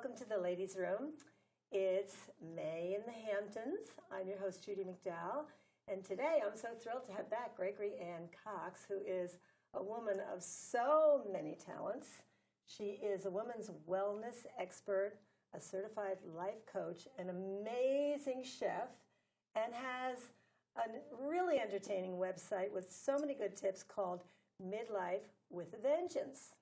welcome to the Ladies' Room. It's May in the Hamptons. I'm your host, Judy McDowell, and today I'm so thrilled to have back Gregory Anne Cox, who is a woman of so many talents. She is a woman's wellness expert, a certified life coach, an amazing chef, and has a really entertaining website with so many good tips called Midlife with a Vengeance,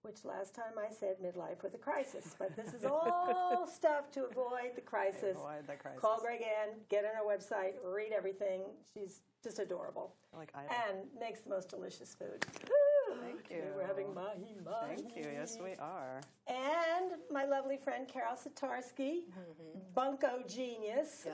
which last time I said midlife with a crisis. But this is all stuff to avoid the crisis. Avoid the crisis. Call Greg Ann, get on her website, read everything. She's just adorable. Like Idol. And makes the most delicious food. Thank you. Today we're having Mahi Mahi. Thank you. Yes, we are. And my lovely friend Carol Sitarsky, bunko genius,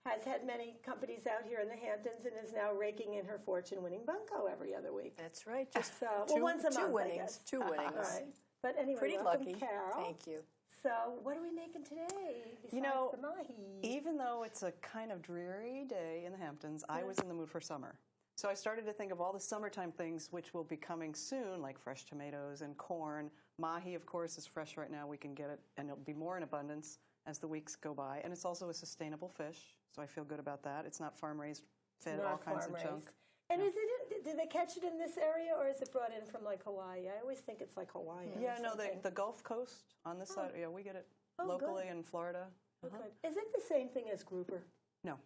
has had many companies out here in the Hamptons and is now raking in her fortune-winning bunko every other week. That's right. Just once a month, winnings. I guess. Two winnings. Right. But anyway, Pretty welcome, lucky. Carol. Thank you. So what are we making today besides the Mahi? Even though it's a kind of dreary day in the Hamptons, I was in the mood for summer. So I started to think of all the summertime things which will be coming soon, like fresh tomatoes and corn. Mahi, of course, is fresh right now. We can get it, and it'll be more in abundance as the weeks go by. And it's also a sustainable fish, so I feel good about that. It's not farm-raised, fed all kinds of junk. And is it? Did they catch it in this area, or is it brought in from like Hawaii? I always think it's like Hawaii. Yeah, no, the Gulf Coast on this side. Yeah, we get it locally in Florida. Good. Is it the same thing as grouper? No.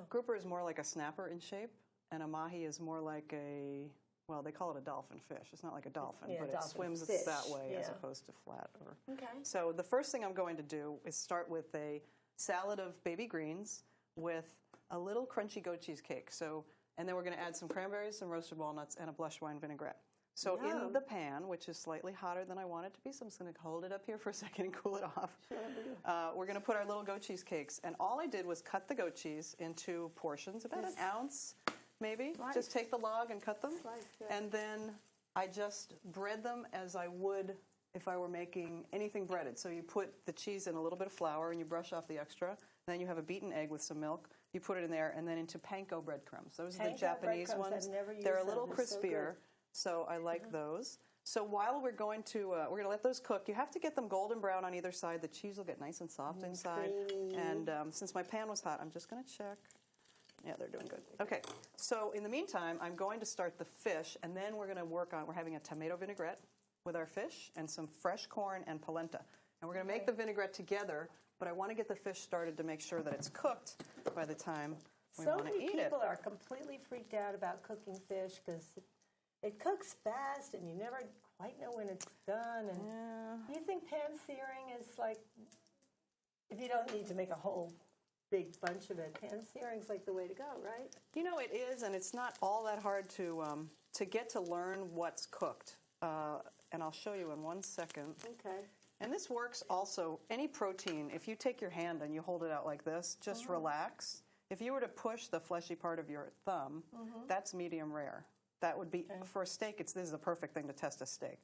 Grouper is more like a snapper in shape, and a mahi is more like a, well, they call it a dolphin fish. It's not like a dolphin, but it swims that way as opposed to flat. So the first thing I'm going to do is start with a salad of baby greens with a little crunchy goat cheesecake. And then we're going to add some cranberries, some roasted walnuts, and a blush wine vinaigrette. So in the pan, which is slightly hotter than I want it to be, so I'm just going to hold it up here for a second and cool it off. We're going to put our little goat cheesecakes. And all I did was cut the goat cheese into portions, about an ounce maybe. Just take the log and cut them. And then I just bread them as I would if I were making anything breaded. So you put the cheese in a little bit of flour and you brush off the extra. Then you have a beaten egg with some milk. You put it in there, and then into panko breadcrumbs. Those are the Japanese ones. They're a little crispier, so I like those. So while we're going to let those cook, you have to get them golden brown on either side. The cheese will get nice and soft inside. Creamy. And since my pan was hot, I'm just going to check. Yeah, they're doing good. Okay, so in the meantime, I'm going to start the fish, and then we're going to work on, we're having a tomato vinaigrette with our fish and some fresh corn and polenta. And we're going to make the vinaigrette together, but I want to get the fish started to make sure that it's cooked by the time we want to eat it. So many people are completely freaked out about cooking fish because it cooks fast and you never quite know when it's done. And do you think pan searing is like, if you don't need to make a whole big bunch of it, pan searing's like the way to go, right? You know, it is, and it's not all that hard to get to learn what's cooked. And I'll show you in 1 second. Okay. And this works also, any protein, if you take your hand and you hold it out like this, just relax. If you were to push the fleshy part of your thumb, that's medium rare. That would be, for a steak, this is the perfect thing to test a steak.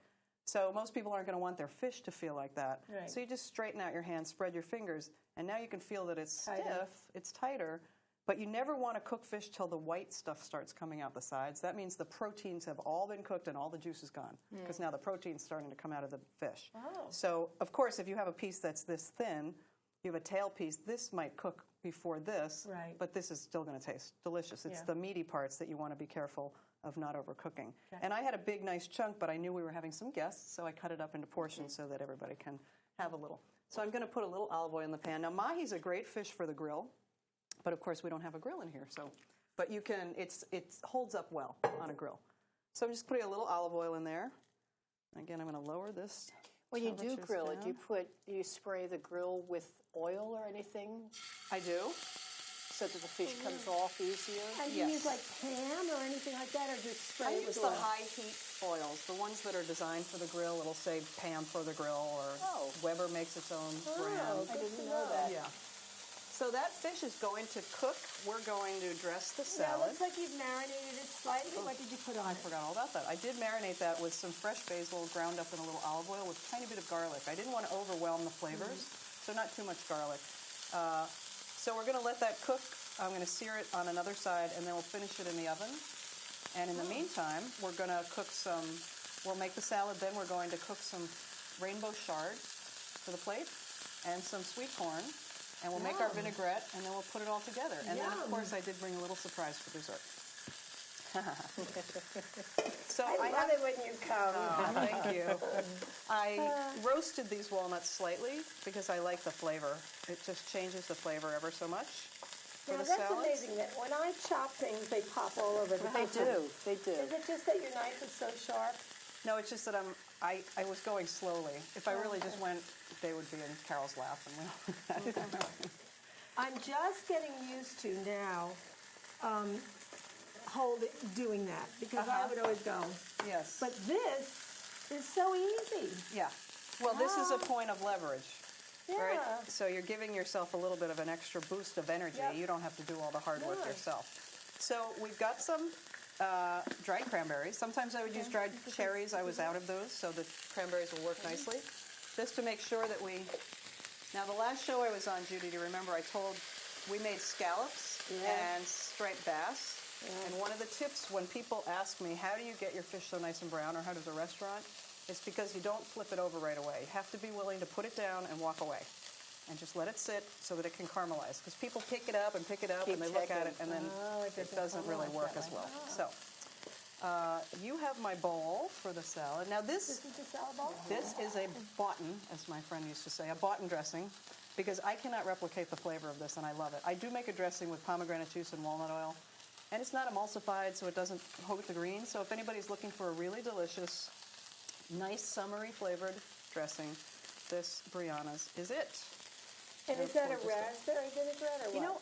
So most people aren't going to want their fish to feel like that. Right. So you just straighten out your hand, spread your fingers, and now you can feel that it's stiff, it's tighter. But you never want to cook fish till the white stuff starts coming out the sides. That means the proteins have all been cooked and all the juice is gone, because now the protein's starting to come out of the fish. So, of course, if you have a piece that's this thin, you have a tail piece, this might cook before this, but this is still going to taste delicious. It's the meaty parts that you want to be careful of not overcooking. And I had a big, nice chunk, but I knew we were having some guests, so I cut it up into portions so that everybody can have a little. So I'm going to put a little olive oil in the pan. Now, mahi's a great fish for the grill. But of course, we don't have a grill in here, but you can. It holds up well on a grill. So I'm just putting a little olive oil in there. Again, I'm going to lower this. When you do grill it, do you spray the grill with oil or anything? I do. So that the fish comes off easier? And do you use like Pam or anything like that, or just spray it with oil? I use the high heat oils, the ones that are designed for the grill. It'll say Pam for the grill, or Weber makes its own brand. I didn't know that. Yeah. So that fish is going to cook. We're going to dress the salad. Yeah, it looks like you've marinated it slightly. What did you put on it? I forgot all about that. I did marinate that with some fresh basil ground up in a little olive oil with a tiny bit of garlic. I didn't want to overwhelm the flavors, so not too much garlic. So we're going to let that cook. I'm going to sear it on another side, and then we'll finish it in the oven. And in the meantime, we're going to cook we'll make the salad, then we're going to cook some rainbow chard. for the plate, and some sweet corn, and we'll make our vinaigrette, and then we'll put it all together. And then, of course, I did bring a little surprise for dessert. So I love it when you come. Oh, thank you. I roasted these walnuts slightly because I like the flavor. It just changes the flavor ever so much for Now, the that's salads. amazing that when I chop things, they pop all over the place. They do. Is it just that your knife is so sharp? No, it's just that I was going slowly. If I really just went, they would be in Carol's lap. And I'm just getting used to now doing that because I would always go. Yes. But this is so easy. Yeah. Well, this is a point of leverage. Yeah. Right? So you're giving yourself a little bit of an extra boost of energy. Yep. You don't have to do all the hard work No. yourself. So we've got some dried cranberries. Sometimes I would use dried cherries. I was out of those, so the cranberries will work nicely. Just to make sure that we... Now, the last show I was on, Judy, do you remember I told we made scallops and striped bass? And one of the tips when people ask me, how do you get your fish so nice and brown, or how does a restaurant? It's because you don't flip it over right away. You have to be willing to put it down and walk away. And just let it sit so that it can caramelize. Because people pick it up and pick it up and they look at it and then it doesn't really work as well. So you have my bowl for the salad. Now This is the salad bowl? this is a botten, as my friend used to say, a botten dressing, because I cannot replicate the flavor of this, and I love it. I do make a dressing with pomegranate juice and walnut oil, and it's not emulsified, so it doesn't hog the greens. So if anybody's looking for a really delicious, nice, summery flavored dressing, this Brianna's is it. And is that a raspberry vinaigrette or what? You know,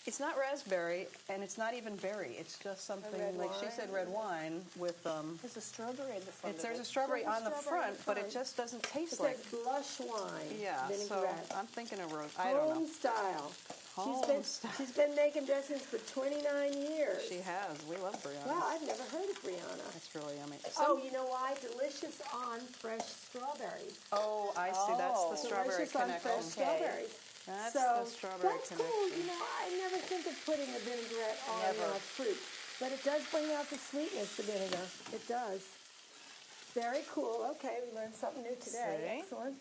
it's not raspberry, and it's not even berry. It's just something, red like she wine? said, red wine with... There's a strawberry in the front there's of a it. strawberry There's a on the strawberry front, in the but it front. just doesn't taste It like... says blush wine Yeah, so vinaigrette. I'm thinking of rose. I don't know. Home style. Home style. She's been making dressings for 29 years. She has. We love Brianna. Wow, I've never heard of Brianna. That's really yummy. Oh, you know why? Delicious on fresh strawberries. Oh, I see. That's the strawberry Delicious on connection. fresh strawberries. That's so the strawberry that's connection. cool. You know, I never think of putting a vinaigrette on fruit, but it does bring out the sweetness, the vinegar. It does. Very cool. Okay, we learned something new today. See? Excellent.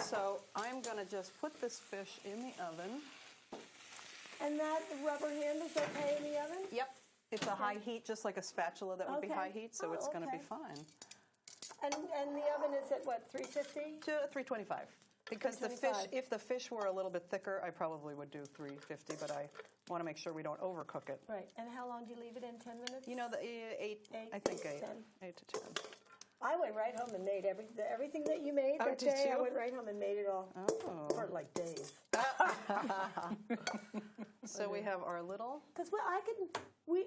So I'm going to just put this fish in the oven. And that rubber handle's okay in the oven? Yep. It's a high heat, just like a spatula that would be Okay. high heat, so it's going to be okay. fine. And the oven is at what, 350? To 325. Because the fish, 325. if the fish were a little bit thicker, I probably would do 350, but I want to make sure we don't overcook it. Right. And how long do you leave it in? 10 minutes? You know, the 8, I Eight, think 8. 10. 8 to 10. I went right home and made everything that you made that did day. I you? went right home and made it all Oh. for like days. So we have our little... Because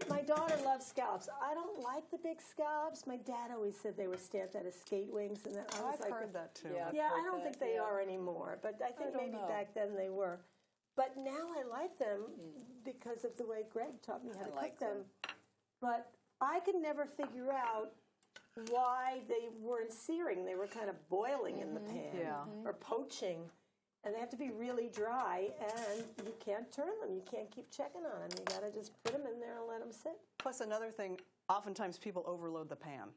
my daughter loves scallops. I don't like the big scallops. My dad always said they were stamped out of skate wings, and then I was I've like, heard that too. Yeah. yeah, I heard don't that, think they yeah. are anymore. But I think don't maybe know. back then they were. But now I like them because of the way Greg taught me how to like cook them. But I could never figure out why they weren't searing. They were kind of boiling in the pan Yeah. or poaching. And they have to be really dry, and you can't turn them. You can't keep checking on them. You got to just put them in there and let them sit. Plus another thing, oftentimes people overload the pan.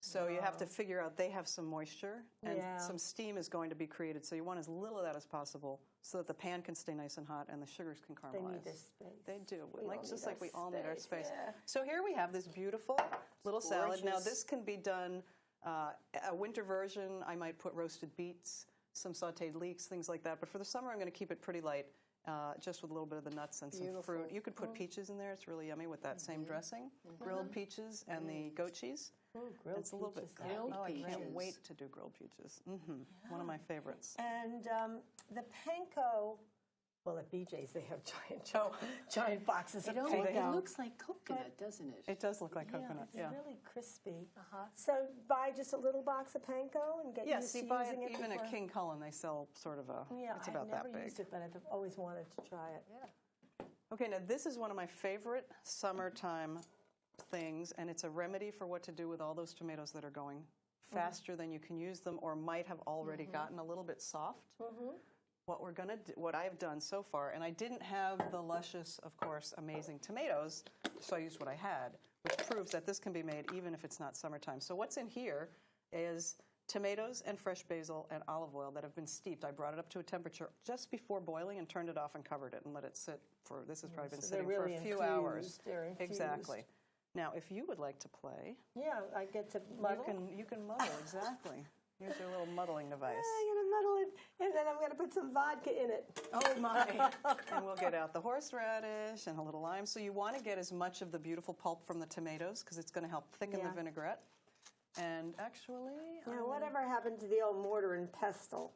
So you have to figure out they have some moisture and Yeah. some steam is going to be created. So you want as little of that as possible so that the pan can stay nice and hot and the sugars can They caramelize. need their space. They do, We all just need like our we all need our space. yeah. So here we have this beautiful little salad. Now gorgeous. this can be done, a winter version, I might put roasted beets, some sauteed leeks, things like that. But for the summer, I'm going to keep it pretty light, just with a little bit of the nuts and some fruit. You could put peaches in there. It's really yummy with that same dressing. Grilled peaches and the goat cheese. Grilled It's a little bit. peaches. Grilled I can't peaches. wait to do grilled peaches. One of my favorites. And the panko, well, at BJ's they have giant boxes of It panko. looks like coconut, doesn't it? It does look like coconut. It's Yeah. really crispy. So buy just a little box of panko and get Yes, used you to buy using it it even before. at King Cullen. They sell sort of a. Yeah, it's I've about never that big. used it, but I've always wanted to try it. Okay, now this is one of my favorite summertime things, and it's a remedy for what to do with all those tomatoes that are going faster than you can use them or might have already gotten a little bit soft. What we're gonna do, what I've done so far, and I didn't have the luscious, of course, amazing tomatoes, so I used what I had, which proves that this can be made even if it's not summertime. So what's in here is tomatoes and fresh basil and olive oil that have been steeped. I brought it up to a temperature just before boiling and turned it off and covered it and let it sit for, this has probably been sitting for a few hours. They're infused. Exactly. Now, if you would like to play, yeah, I get to muddle. You can muddle, exactly. Here's your little muddling device. I'm going to muddle it, and then I'm going to put some vodka in it. Oh, my. And we'll get out the horseradish and a little lime. So you want to get as much of the beautiful pulp from the tomatoes because it's going to help thicken the vinaigrette. And actually... Yeah, whatever happened to the old mortar and pestle?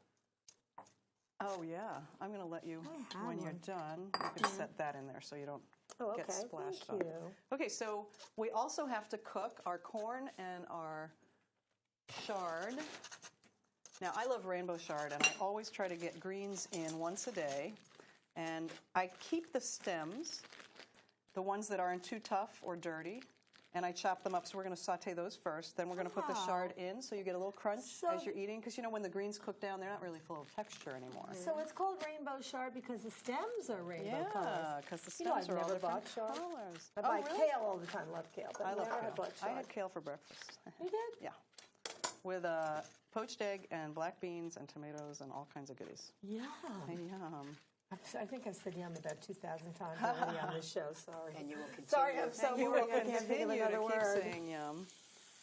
Oh, yeah. I'm going to let you, when you're done, you can set that in there so you don't get splashed on. Okay, so we also have to cook our corn and our chard. Now, I love rainbow chard, and I always try to get greens in once a day. And I keep the stems, the ones that aren't too tough or dirty, and I chop them up. So we're going to saute those first. Then we're going to put the chard in so you get a little crunch as you're eating. Because, you know, when the greens cook down, they're not really full of texture anymore. So it's called rainbow chard because the stems are rainbow colors. Yeah, because the stems are all different colors. I buy kale all the time. Love kale. But I love never kale. had chard. I had kale for breakfast. You did? Yeah. With a poached egg and black beans and tomatoes and all kinds of goodies. Yum. Yum. I think I've said yum about 2,000 times already on this show. Sorry. And you will continue. Sorry, I'm so bored. I can't think of another word. Keep saying yum,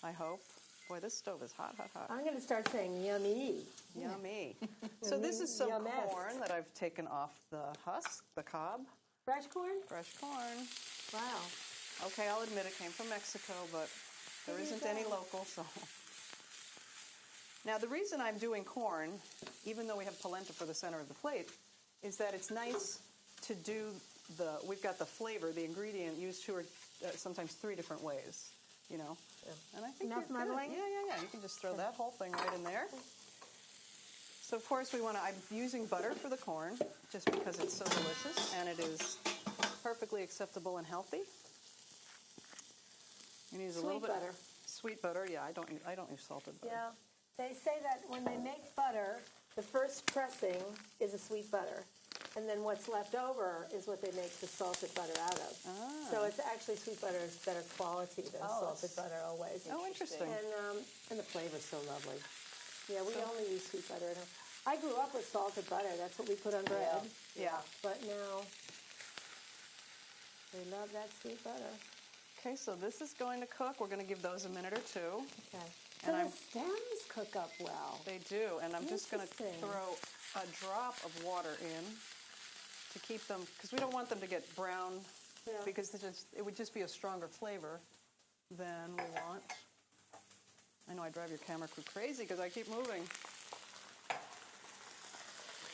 I hope. Boy, this stove is hot, hot, hot. I'm going to start saying yummy. Yummy. So this is some corn that I've taken off the husk, the cob. Fresh corn? Fresh corn. Wow. Okay, I'll admit it came from Mexico, but there isn't any local, so... Now, the reason I'm doing corn, even though we have polenta for the center of the plate, is that it's nice to do we've got the flavor, the ingredient used two or sometimes three different ways, you know. Yeah. And I think enough muddling? Yeah. You can just throw that whole thing right in there. So, of course, I'm using butter for the corn just because it's so delicious and it is perfectly acceptable and healthy. You need a little bit butter. Sweet butter, yeah. I don't use salted butter. Yeah. They say that when they make butter, the first pressing is a sweet butter. And then what's left over is what they make the salted butter out of. So it's actually sweet butter is better quality than salted butter always. Oh, interesting. And the flavor's so lovely. Yeah, we only use sweet butter. I grew up with salted butter. That's what we put on bread. Yeah. But now they love that sweet butter. Okay, so this is going to cook. We're going to give those a minute or two. Okay. So the stems cook up well. They do, and I'm just going to throw a drop of water in to keep them, because we don't want them to get brown, because it would just be a stronger flavor than we want. I know I drive your camera crew crazy because I keep moving.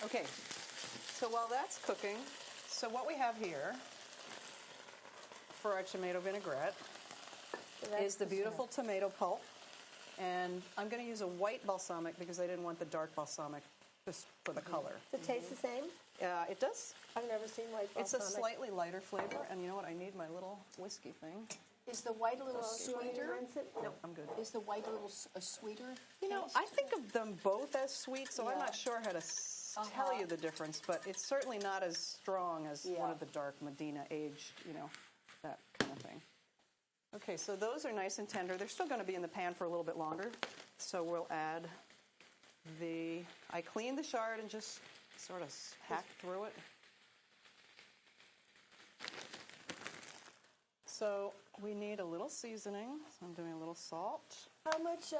Okay, so while that's cooking, so what we have here for our tomato vinaigrette is the beautiful tomato pulp. And I'm going to use a white balsamic because I didn't want the dark balsamic just for the color. Does it taste the same? It does. I've never seen white balsamic. It's a slightly lighter flavor. And you know what? I need my little whiskey thing. Is the white a little sweeter? No, I'm good. Is the white a little sweeter? You know, I think of them both as sweet, so I'm not sure how to tell you the difference. But it's certainly not as strong as one of the dark Medina aged, you know, that kind of thing. Okay, so those are nice and tender. They're still going to be in the pan for a little bit longer. So we'll add I cleaned the chard and just sort of hacked through it. So we need a little seasoning. So I'm doing a little salt. How much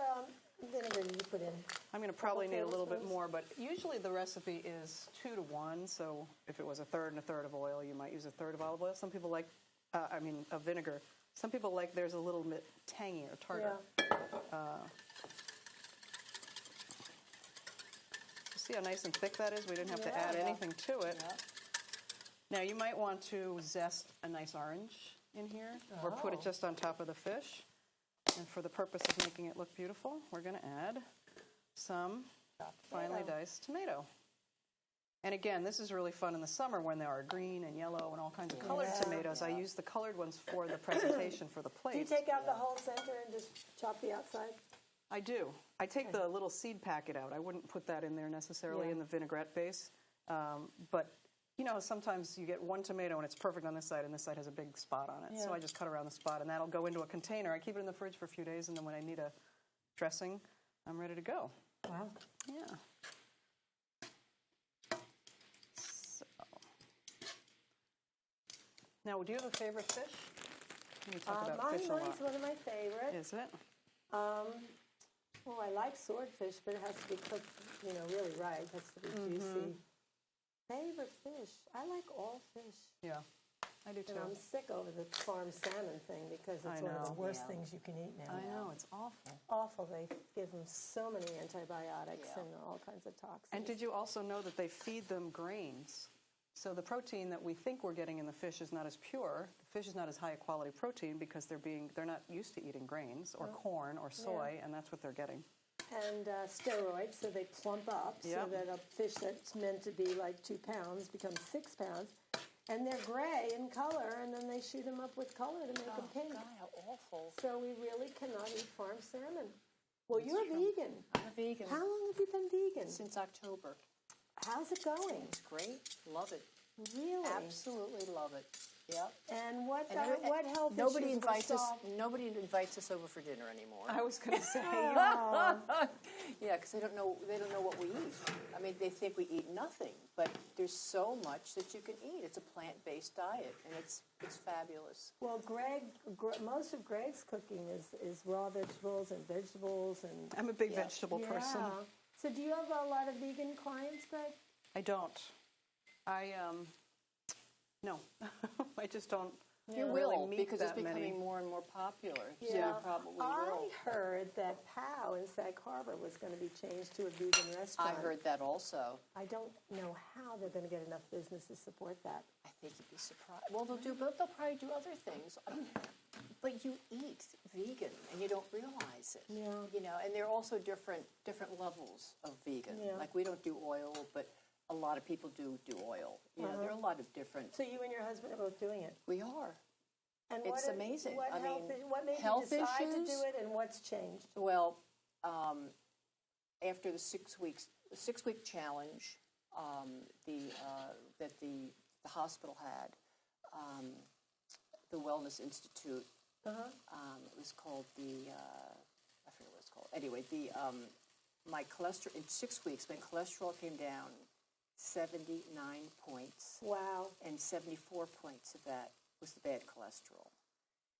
vinegar do you put in? I'm going to probably need a little bit more, but usually the recipe is 2 to 1. So if it was a third and a third of oil, you might use a third of olive oil. Some people like, of vinegar. Some people like theirs a little bit tangy or tartar. Yeah. See how nice and thick that is? We didn't have to add anything to it. Yeah. Now you might want to zest a nice orange in here or put it just on top of the fish. And for the purpose of making it look beautiful, we're going to add some finely diced tomato. And again, this is really fun in the summer when there are green and yellow and all kinds of colored tomatoes. I use the colored ones for the presentation for the plate. Do you take out the whole center and just chop the outside? I do. I take the little seed packet out. I wouldn't put that in there necessarily in the vinaigrette base. But, you know, sometimes you get one tomato and it's perfect on this side and this side has a big spot on it. So I just cut around the spot and that'll go into a container. I keep it in the fridge for a few days and then when I need a dressing, I'm ready to go. Wow. Yeah. So. Now, do you have a favorite fish? We talk about Mahi fish a Mahi lot. is one of my favorites. Is it? Well, I like swordfish, but it has to be cooked, really right. It has to be juicy. Favorite fish? I like all fish. Yeah, I do too. And I'm sick over the farm salmon thing because it's one of the worst things you can eat now. I know, it's awful. Awful. They give them so many antibiotics and all kinds of toxins. And did you also know that they feed them grains? So the protein that we think we're getting in the fish is not as pure. The fish is not as high a quality protein because they're not used to eating grains or corn or soy, and that's what they're getting. And steroids, so they plump up, so that a fish that's meant to be like 2 pounds becomes 6 pounds. And they're gray in color, and then they shoot them up with color to make them pink. God, how awful. So we really cannot eat farm salmon. Well, you're a vegan. I'm a vegan. How long have you been vegan? Since October. How's it going? It's great. Love it. Really? Absolutely love it. Yep. And what And health nobody issues invites were us. solved? Nobody invites us over for dinner anymore. I was going to say, Yeah, because they don't know what we eat. I mean, they think we eat nothing, but there's so much that you can eat. It's a plant-based diet, and it's fabulous. Well, most of Greg's cooking is raw vegetables and vegetables and. I'm a big vegetable person. So do you have a lot of vegan clients, Greg? I don't. No, I just don't. You really will, meet because it's that becoming many. more and more popular. So Yeah. you probably I will. heard that POW in Sag Harbor was going to be changed to a vegan restaurant. I heard that also. I don't know how they're going to get enough business to support that. I think you'd be surprised. Well, they'll probably do other things. But you eat vegan and you don't realize it. Yeah. And there are also different levels of vegan. Yeah. Like we don't do oil, but a lot of people do oil. There are a lot of different. So you and your husband are both doing it. We are. And It's amazing. What I mean, what made health you decide to issues? do it, and what's changed? Well, after the 6-week challenge that the hospital had, the Wellness Institute. It was called I forget what it's called. Anyway, my cholesterol in 6 weeks, my cholesterol came down 79 points. Wow. And 74 points of that was the bad cholesterol.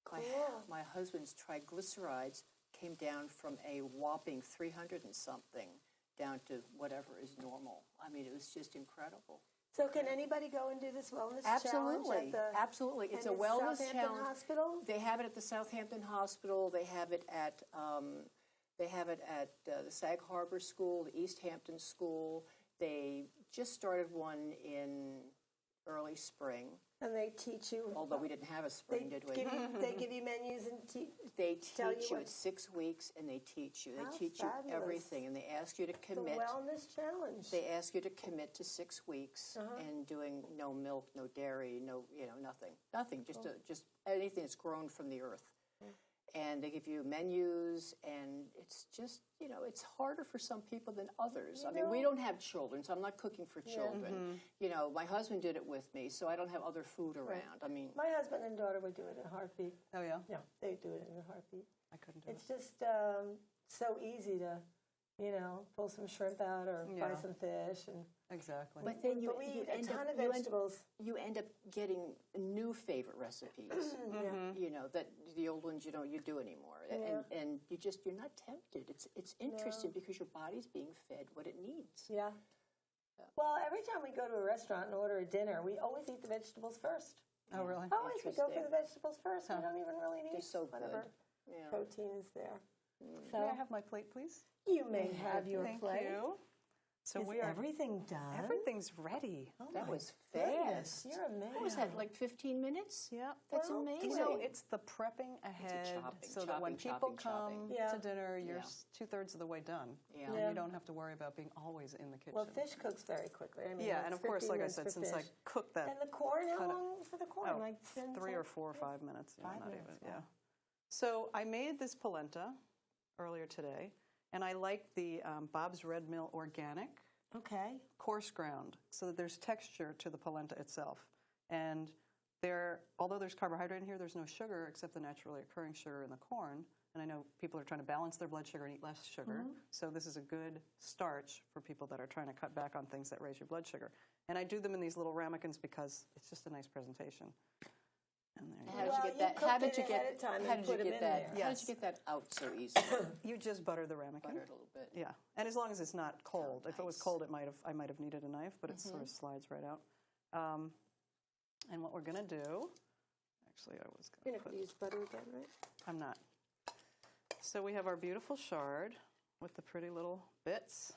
Cool. My husband's triglycerides came down from a whopping 300 and something down to whatever is normal. I mean, it was just incredible. So can anybody go and do this wellness Absolutely. challenge? Absolutely. It's a and wellness Southampton challenge. Hospital? They have it at the Southampton Hospital. They have it at the Sag Harbor School, the East Hampton School. They just started one in early spring. And they teach you. Although we didn't have a spring, did we? They give you menus and They tell teach you you. It's 6 weeks, and they teach you. How They teach fabulous. you everything, and they ask you to the commit. wellness challenge. They ask you to commit to 6 weeks and doing no milk, no dairy, nothing. Just anything that's grown from the earth. And they give you menus, and it's just it's harder for some people than others. I mean, we don't have children, so I'm not cooking for children. My husband did it with me, so I don't have other food around. I mean, my husband and daughter would do it in a heartbeat. Oh, yeah? Yeah, they do it in a heartbeat. I couldn't do It's just so easy to, pull some shrimp out or buy some fish and. Exactly. but then we eat a ton of vegetables. You end up getting new favorite recipes. That the old ones you do anymore, and you're not tempted. It's interesting because your body's being fed what it needs. Yeah. Well, every time we go to a restaurant and order a dinner, we always eat the vegetables first. Oh, really? Always, we go for the vegetables first. We don't even really need They're so whatever good. Yeah. protein is there. So May I have my plate, please? you may have your Thank plate. you. So Is we are. everything done? Everything's ready. Oh That my was goodness, fast. You're amazing. What was that, like 15 minutes? Yeah. That's Well, amazing. It's the prepping ahead chopping, so that when chopping, people chopping, come Yeah. to dinner, you're Yeah. 2/3 of the way done. Yeah. And Yeah. you don't have to worry about being always in the kitchen. Well, fish cooks very quickly. I mean, yeah, it's and of course, 15 like I minutes said, for since fish. I cooked that, And the corn, how cut it- long for the corn? Like 10, 3 or 4 or 5 minutes. 5 not minutes, even, wow. yeah. So I made this polenta earlier today, and I like the Bob's Red Mill Organic. Okay. Coarse ground, so that there's texture to the polenta itself. And although there's carbohydrate in here, there's no sugar except the naturally occurring sugar in the corn. And I know people are trying to balance their blood sugar and eat less sugar. So this is a good starch for people that are trying to cut back on things that raise your blood sugar. And I do them in these little ramekins because it's just a nice presentation. And there you go. How did you get that out so easily? You just butter the ramekin. Butter it a little bit. Yeah, and as long as it's not cold. Oh, If it was cold, I might have needed a knife, but it sort of slides right out. And what we're going to do, actually, I was going to put... use butter again, right? I'm not. So we have our beautiful shard with the pretty little bits.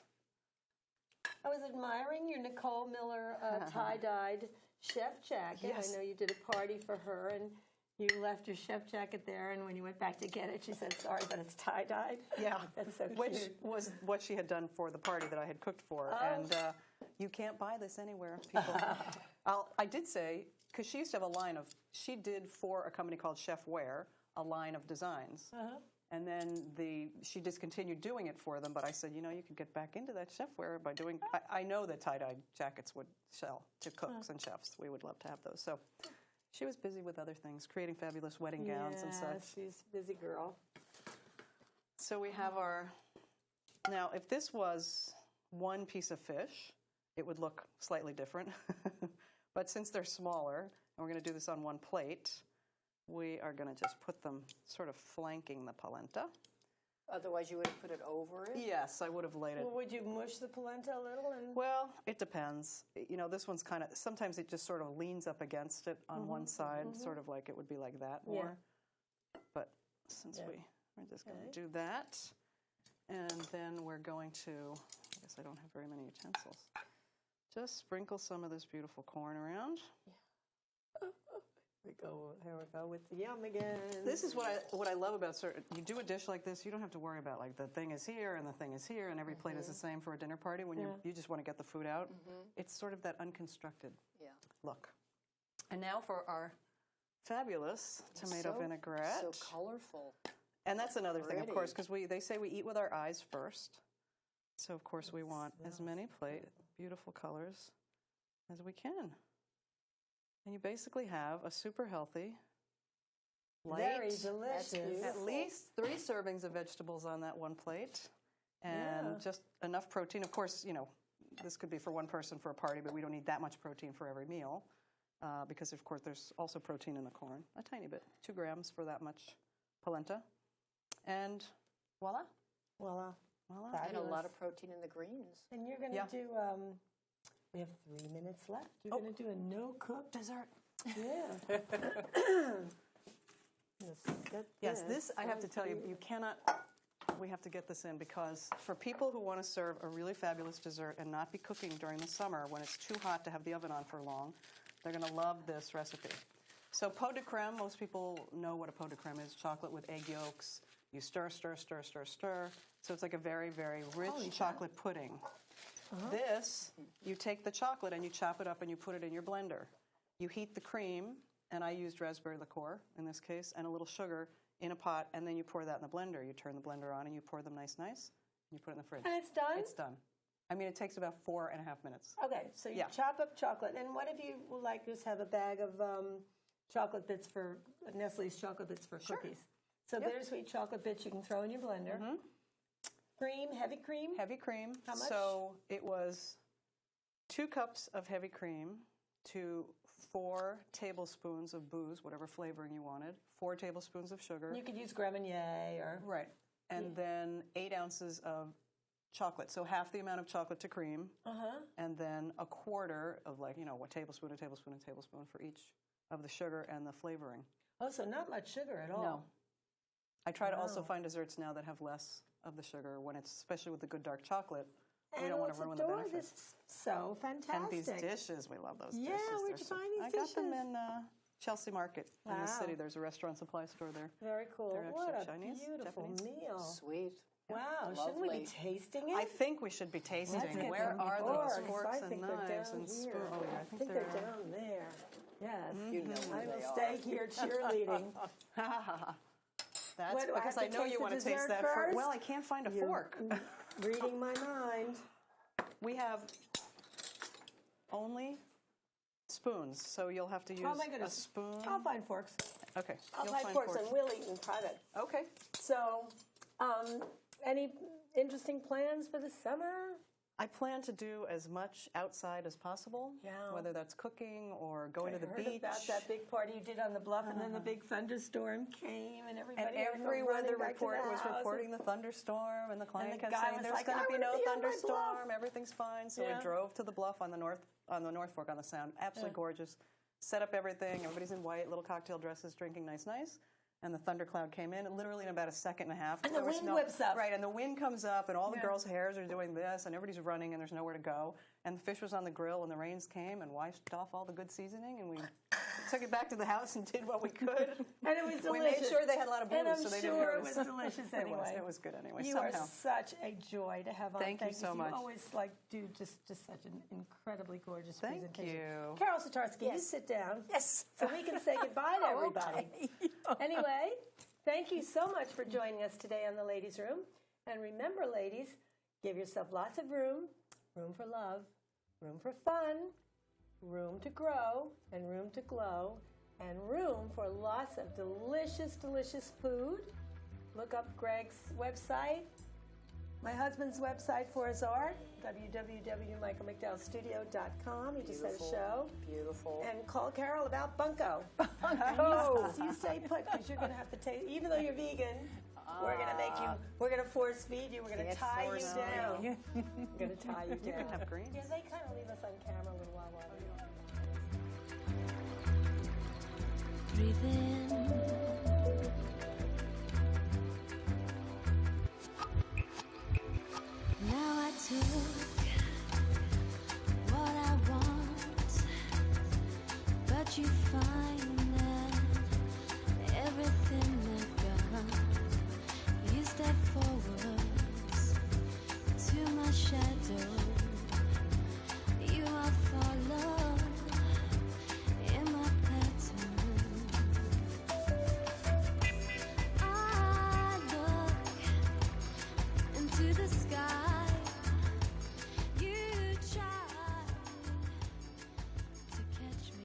I was admiring your Nicole Miller tie-dyed chef jacket. Yes. I know you did a party for her, and you left your chef jacket there, and when you went back to get it, she said, sorry, but it's tie-dyed. Yeah, That's so cute. which was what she had done for the party that I had cooked for. Oh. And you can't buy this anywhere, people. I did say, because she used to have a line of, she did for a company called Chef Wear, a line of designs. And then she discontinued doing it for them, but I said, you could get back into that chef wear by doing, I know that tie-dye jackets would sell to cooks and chefs. We would love to have those. So she was busy with other things, creating fabulous wedding gowns and such. She's a busy girl. So we have now if this was one piece of fish, it would look slightly different. But since they're smaller, and we're going to do this on one plate, we are going to just put them sort of flanking the polenta. Otherwise, you would have put it over it? Yes, I would have laid it. Well, would you mush the polenta a little? Well, it depends. This one's kind of, sometimes it just sort of leans up against it on one side, sort of like it would be like that more. But since we're just going to do that, and then we're going to, I guess I don't have very many utensils, just sprinkle some of this beautiful corn around. Here we go with the yum again. This is what I love about you do a dish like this, you don't have to worry about like the thing is here and the thing is here and every plate is the same for a dinner party when you just want to get the food out. It's sort of that unconstructed look. And now for our fabulous tomato vinaigrette. So colorful. And that's another thing, of course, because they say we eat with our eyes first. So of course we want as many beautiful colors as we can. And you basically have a super healthy, light, very delicious, at least 3 servings of vegetables on that one plate, and just enough protein. Of course, this could be for one person for a party, but we don't need that much protein for every meal, because of course there's also protein in the corn, a tiny bit, 2 grams for that much polenta, and voila. Voila. And a lot of protein in the greens. And you're going to do... we have 3 minutes left. You're going to do a no-cook dessert. Yeah. Yes, this, I have to tell you, we have to get this in because for people who want to serve a really fabulous dessert and not be cooking during the summer when it's too hot to have the oven on for long, they're going to love this recipe. So pot de crème, most people know what a pot de crème is, chocolate with egg yolks. You stir, stir, stir, stir, stir. So it's like a very, very rich chocolate pudding. This, you take the chocolate and you chop it up and you put it in your blender. You heat the cream, and I used raspberry liqueur in this case, and a little sugar in a pot, and then you pour that in the blender. You turn the blender on and you pour them nice, and you put it in the fridge. And it's done? It's done. I mean, it takes about 4.5 minutes. Okay, so you chop up chocolate, and what if you just have a bag of chocolate bits for, Nestle's chocolate bits for cookies? So bittersweet chocolate bits you can throw in your blender. Cream, heavy cream? Heavy cream. How much? So it was 2 cups of heavy cream to 4 tablespoons of booze, whatever flavoring you wanted, 4 tablespoons of sugar. You could use Grand Marnier or... Right. And then 8 ounces of chocolate. So half the amount of chocolate to cream. And then a quarter of a tablespoon, a tablespoon, a tablespoon for each of the sugar and the flavoring. Oh, so not much sugar at all. No. I try to also find desserts now that have less of the sugar when it's, especially with the good dark chocolate, we don't want to ruin the benefit. This is so fantastic. And these dishes, we love those dishes. Yeah, where'd you find these dishes? I got them in Chelsea Market in the city. There's a restaurant supply store there. Very cool. They're What actually a Chinese, beautiful Japanese. meal. Sweet. Wow, Lovely. shouldn't we be tasting it? I think we should be tasting. Let's get Where some are forks. those forks I and think they're knives down and spoons? here. Oh, yeah, I think they're down there. Yes. You know where I will they stay here cheerleading. That's What, do I because have I to know taste you the want to taste dessert that first? first. Well, I can't find a fork. Reading my mind. We have only spoons, so you'll have to use Oh my a goodness. spoon. I'll find forks. Okay. I'll You'll buy find pork, pork. and we'll eat in private. Okay. So, any interesting plans for the summer? I plan to do as much outside as possible, Yeah. whether that's cooking or going to the I heard beach. about that big party you did on the bluff, and then the big thunderstorm came, and everybody And had to go every running weather back to the report was house. reporting the thunderstorm, and the client the kept guy saying was there's like, going "I to be wanna no be on my thunderstorm, bluff." everything's fine. So Yeah. we drove to the bluff on the North Fork on the Sound, absolutely gorgeous. Set up everything. Everybody's in white, little cocktail dresses, drinking nice. And the thundercloud came in, literally in about a second and a half. And the There was wind whips up. Right, and the wind comes up, and all the Yeah. girls' hairs are doing this, and everybody's running, and there's nowhere to go. And the fish was on the grill, and the rains came and wiped off all the good seasoning, and we took it back to the house and did what we could. And it was delicious. We made sure they had a lot of booze, And I'm so they sure didn't it notice. was delicious anyway. It was good anyway, You somehow. are such a joy to have on. Thank you so much. You always do just such an incredibly gorgeous Thank presentation. you. Carol Sitarsky, you Yes. sit down. Yes. So we can say goodbye to everybody. Anyway, thank you so much for joining us today on the Ladies' Room. And remember, ladies, give yourself lots of room for love, room for fun, room to grow, and room to glow, and room for lots of delicious, delicious food. Look up Greg's website, my husband's website for his art, www.michaelmcdowellstudio.com. He just had a show. Beautiful. And call Carol about bunko. Bunko. You stay put, because you're going to have to taste, even though you're vegan, we're going to make you, we're going to force feed you, we're going to Can't tie you force down. feed. We're going to tie you down. You can have greens. Yeah, they kind of leave us on camera a little while we Breathe in. Now I took what I want, but you find